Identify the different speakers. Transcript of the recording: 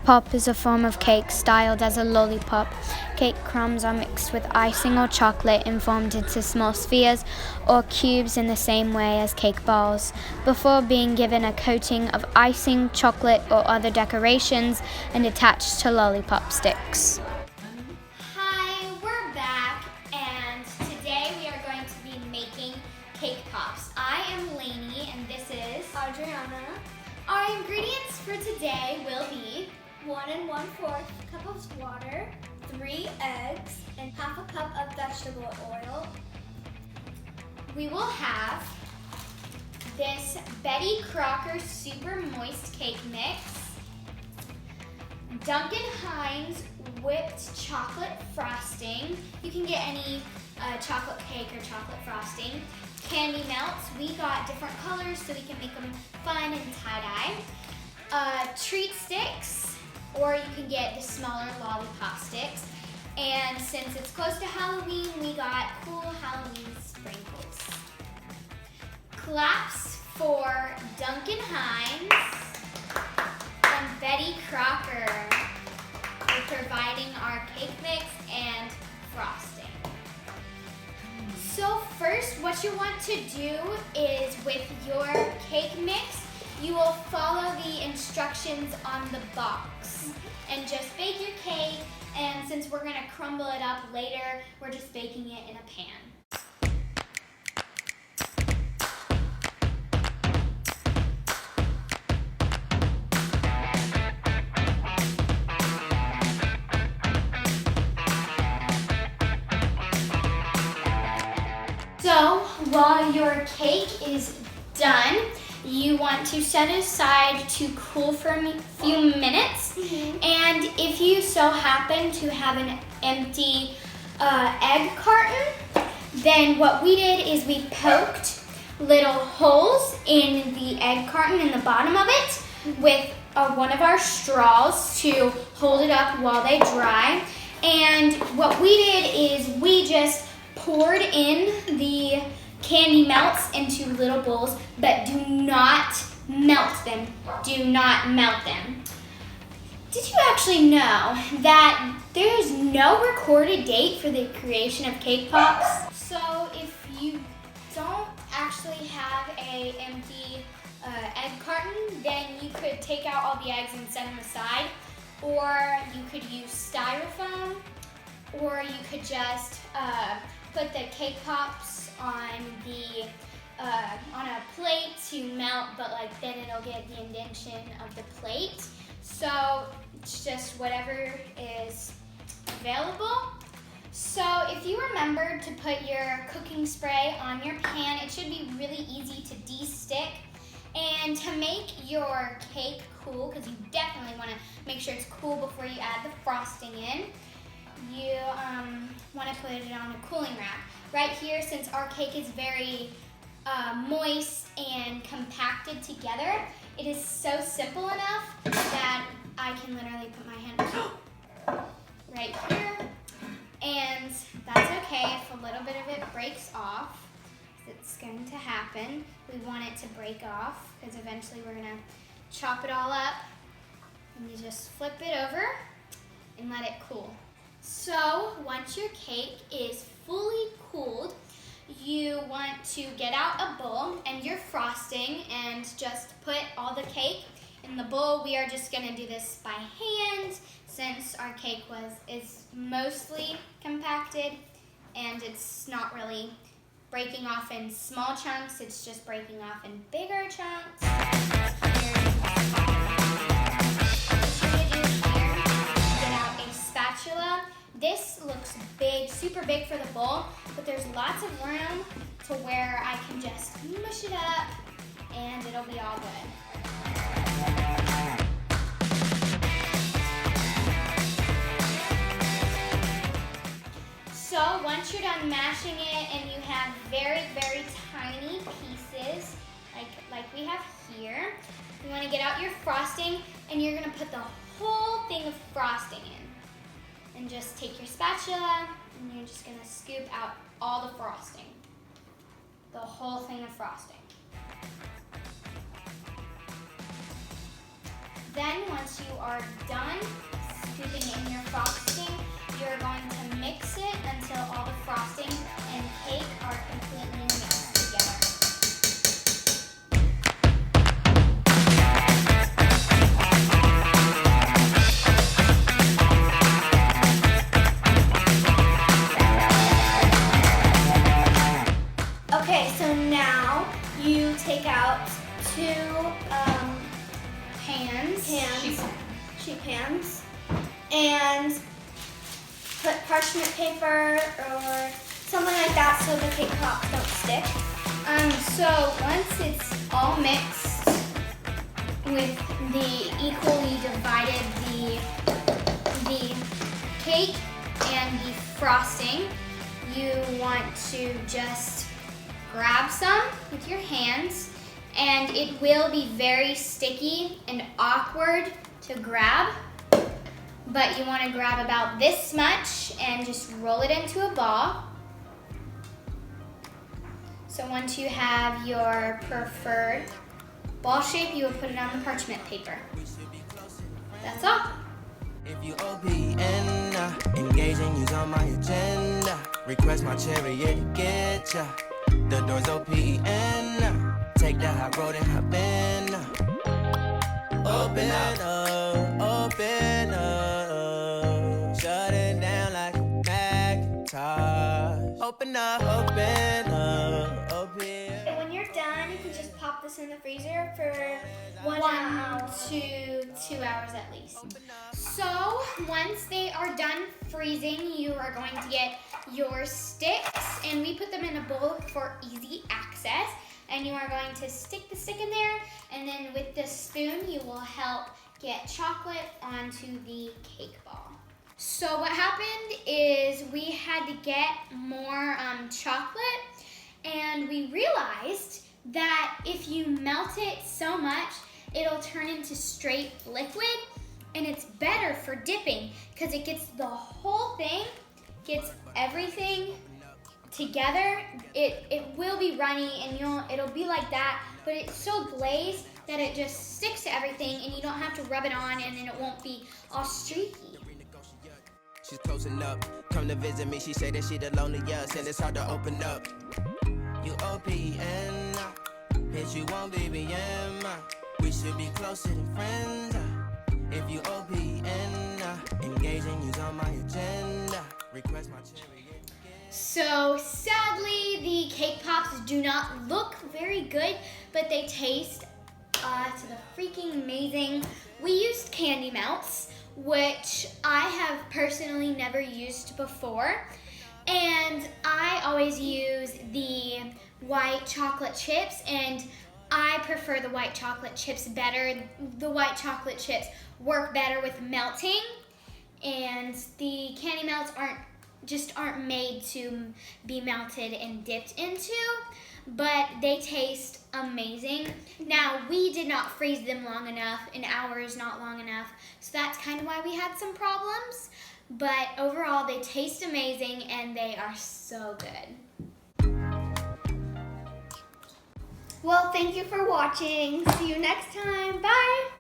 Speaker 1: pop is a form of cake styled as a lollipop. Cake crumbs are mixed with icing or chocolate and formed into small spheres or cubes in the same way as cake balls, before being given a coating of icing, chocolate, or other decorations and attached to lollipop sticks.
Speaker 2: Hi, we're back, and today we are going to be making cake pops. I am Lainey, and this is
Speaker 3: Adriana.
Speaker 2: Our ingredients for today will be
Speaker 3: 1 1/4 cup of water, 3 eggs, and half a cup of vegetable oil.
Speaker 2: we will have this Betty Crocker Super Moist Cake Mix, Duncan Hines Whipped Chocolate Frosting. You can get any chocolate cake or chocolate frosting. Candy melts. We got different colors so we can make them fun and tie-dye. Treat sticks, or you can get the smaller lollipop sticks. And since it's close to Halloween, we got cool Halloween sprinkles. Claps for Duncan Hines and Betty Crocker for providing our cake mix and frosting. So first, what you want to do is with your cake mix, you will follow the instructions on the box and just bake your cake. And since we're gonna crumble it up later, we're just baking it in a pan. So while your cake is done, you want to set it aside to cool for a few minutes. And if you so happen to have an empty egg carton, then what we did is we poked little holes in the egg carton in the bottom of it with one of our straws to hold it up while they dry. And what we did is we just poured in the candy melts into little bowls, but do not melt them. Do not melt them. Did you actually know that there's no recorded date for the creation of cake pops? So if you don't actually have a empty egg carton, then you could take out all the eggs and set them aside, or you could use styrofoam, or you could just put the cake pops on a plate to melt, but then it'll get the indentation of the plate. So it's just whatever is available. So if you remember to put your cooking spray on your pan, it should be really easy to de-stick. And to make your cake cool, because you definitely want to make sure it's cool before you add the frosting in, you want to put it on a cooling rack. Right here, since our cake is very moist and compacted together, it is so simple enough that I can literally put my hand right here, and that's okay if a little bit of it breaks off. It's going to happen. We want it to break off because eventually we're going to chop it all up, and you just flip it over and let it cool. So once your cake is fully cooled, you want to get out a bowl and your frosting and just put all the cake in the bowl. We are just going to do this by hand since our cake is mostly compacted and it's not really breaking off in small chunks, it's just breaking off in bigger chunks. This looks big, super big for the bowl, but there's lots of room to where I can just mush it up and it'll be all good. So once you're done mashing it and you have very, very tiny pieces, like we have here, you want to get out your frosting and you're going to put the whole thing of frosting in. And just take your spatula and you're just going to scoop out all the frosting. The whole thing of frosting. Then once you are done scooping in your frosting, you're going to mix it until all the frosting and cake are completely mixed together.
Speaker 3: Okay, so now you take out two sheet pans, and put parchment paper or something like that so the cake pops don't stick.
Speaker 2: So once it's all mixed with the equally divided the cake and the frosting, you want to just grab some with your hands, and it will be very sticky and awkward to grab, but you want to grab about this much and just roll it into a ball. So once you have your preferred ball shape, you will put it on the parchment paper. That's all.
Speaker 4: If you OPN, engaging you's on my agenda. Request my chariot to get ya. The door's OPN. Take that high road and hop in. Open up, open up. Shut it down like a Macintosh. Open up, open up, open.
Speaker 3: And when you're done, you can just pop this in the freezer for 1
Speaker 2: 1
Speaker 3: hour.
Speaker 2: to 2 hours at least. So once they are done freezing, you are going to get your sticks, and we put them in a bowl for easy access. And you are going to stick the stick in there, and then with the spoon, you will help get chocolate onto the cake ball. So what happened is we had to get more chocolate, and we realized that if you melt it so much, it'll turn into straight liquid, and it's better for dipping because it gets the whole thing, gets everything together. It will be runny and it'll be like that, but it's so glazed that it just sticks to everything, and you don't have to rub it on, and then it won't be all streaky.
Speaker 4: She's closing up. Come to visit me. She say that she the loneliest and it's hard to open up. You OPN, hit you on BBM. We should be closer than friends. If you OPN, engaging you's on my agenda. Request my chariot.
Speaker 2: So sadly, the cake pops do not look very good, but they taste to the freaking amazing. We used candy melts, which I have personally never used before, and I always use the white chocolate chips, and I prefer the white chocolate chips better. The white chocolate chips work better with melting, and the candy melts aren't made to be melted and dipped into, but they taste amazing. Now, we did not freeze them long enough. An hour is not long enough, so that's kind of why we had some problems, but overall they taste amazing and they are so good.
Speaker 3: Well, thank you for watching. See you next time. Bye.